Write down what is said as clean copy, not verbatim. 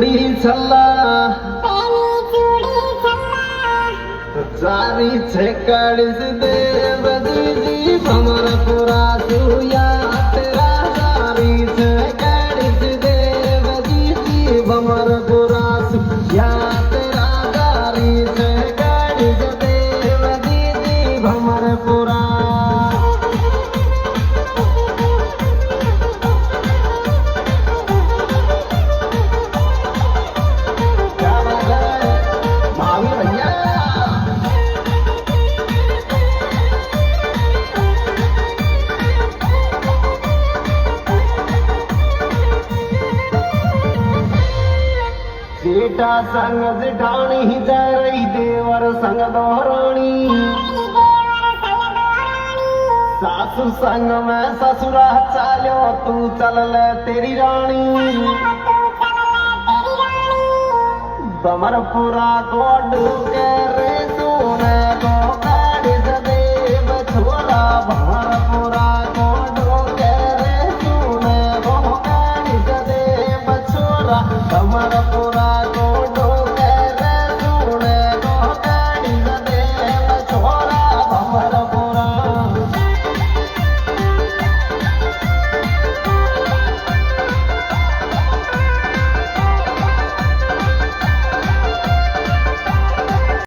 चूड़ी छल्ला सारी छेकड़िस देव दीदी भमरपुरा सुया तेरा सारी छेकड़िस देव दीदी भमरपुरा सुया तेरा सारी छेकड़िस देव दीदी भमरपुरा बेटा संग जिठाणी जा रही देवर संग दोहरानी सासु संग में ससुरा चालो तू चल ले तेरी रानी बमरपुरा गोड के रे